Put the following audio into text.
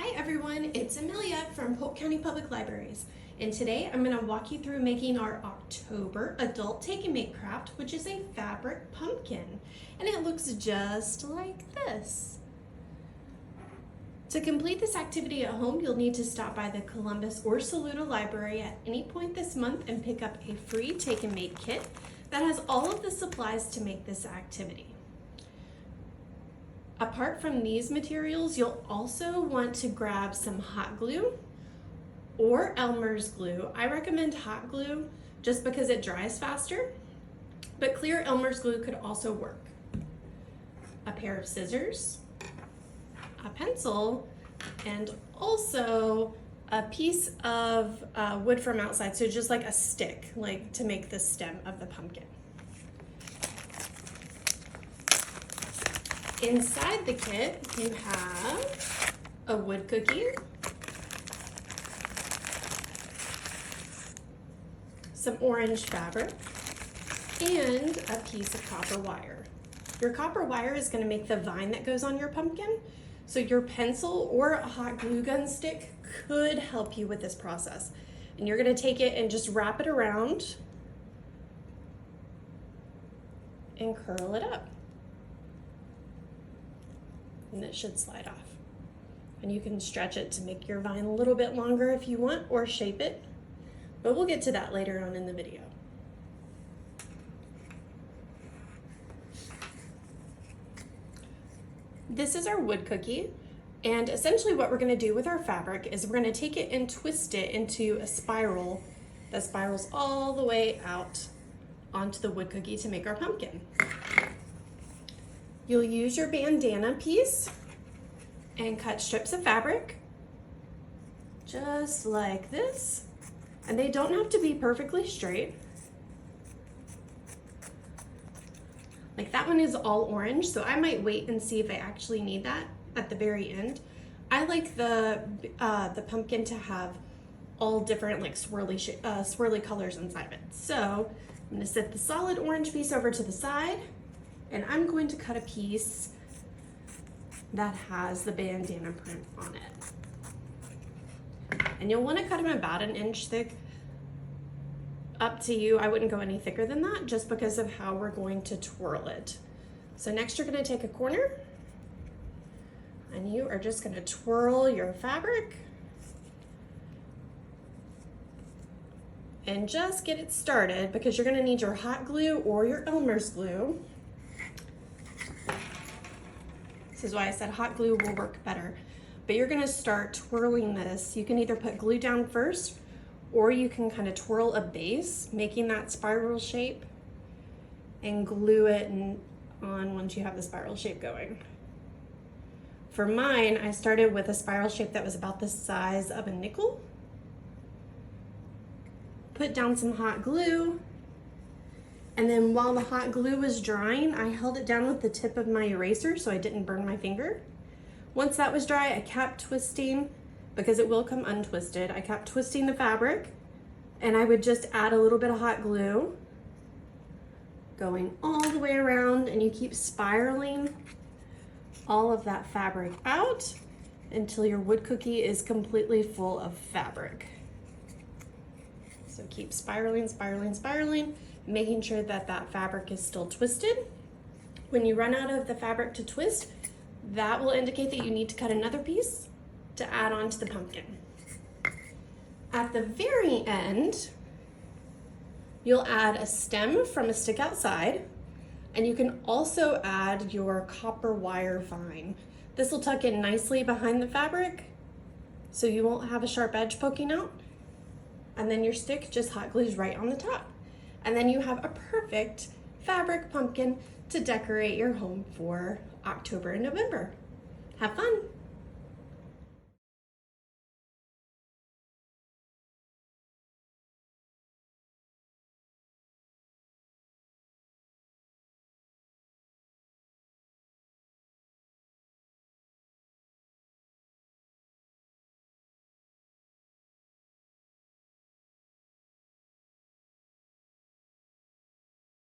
Hi everyone, it's Amelia from Polk County Public Libraries, and today I'm going to walk you through making our October Adult Take and Make craft, which is a fabric pumpkin, and it looks just like this. To complete this activity at home, you'll need to stop by the Columbus or Saluda Library at any point this month and pick up a free Take and Make kit that has all of the supplies to make this activity. Apart from these materials, you'll also want to grab some hot glue or Elmer's glue. I recommend hot glue just because it dries faster, but clear Elmer's glue could also work. A pair of scissors, a pencil, and also a piece of wood from outside, so just like a stick, like to make the stem of the pumpkin. Inside the kit, you have a wood cookie, some orange fabric, and a piece of copper wire. Your copper wire is going to make the vine that goes on your pumpkin, so your pencil or a hot glue gun stick could help you with this process. And you're going to take it and just wrap it around and curl it up. And it should slide off. And you can stretch it to make your vine a little bit longer if you want, or shape it, but we'll get to that later on in the video. This is our wood cookie, and essentially what we're going to do with our fabric is we're going to take it and twist it into a spiral that spirals all the way out onto the wood cookie to make our pumpkin. You'll use your bandana piece and cut strips of fabric just like this, and they don't have to be perfectly straight. Like that one is all orange, so I might wait and see if I actually need that at the very end. I like the pumpkin to have all different like swirly colors inside of it. So I'm gonna set the solid orange piece over to the side, and I'm going to cut a piece that has the bandana print on it. And you'll want to cut them about 1 inch thick. Up to you. I wouldn't go any thicker than that just because of how we're going to twirl it. So next you're going to take a corner and you are just going to twirl your fabric and just get it started, because you're going to need your hot glue or your Elmer's glue. This is why I said hot glue will work better. But you're gonna start twirling this. You can either put glue down first, or you can kind of twirl a base, making that spiral shape, and glue it on once you have the spiral shape going. For mine, I started with a spiral shape that was about the size of a nickel. Put down some hot glue, and then while the hot glue was drying, I held it down with the tip of my eraser so I didn't burn my finger. Once that was dry, I kept twisting, because it will come untwisted. I kept twisting the fabric, and I would just add a little bit of hot glue, going all the way around, and you keep spiraling all of that fabric out until your wood cookie is completely full of fabric. So keep spiraling, spiraling, spiraling, making sure that that fabric is still twisted. When you run out of the fabric to twist, that will indicate that you need to cut another piece to add on to the pumpkin. At the very end, you'll add a stem from a stick outside, and you can also add your copper wire vine. This will tuck in nicely behind the fabric, so you won't have a sharp edge poking out. And then your stick just hot glues right on the top. And then you have a perfect fabric pumpkin to decorate your home for October and November. Have fun!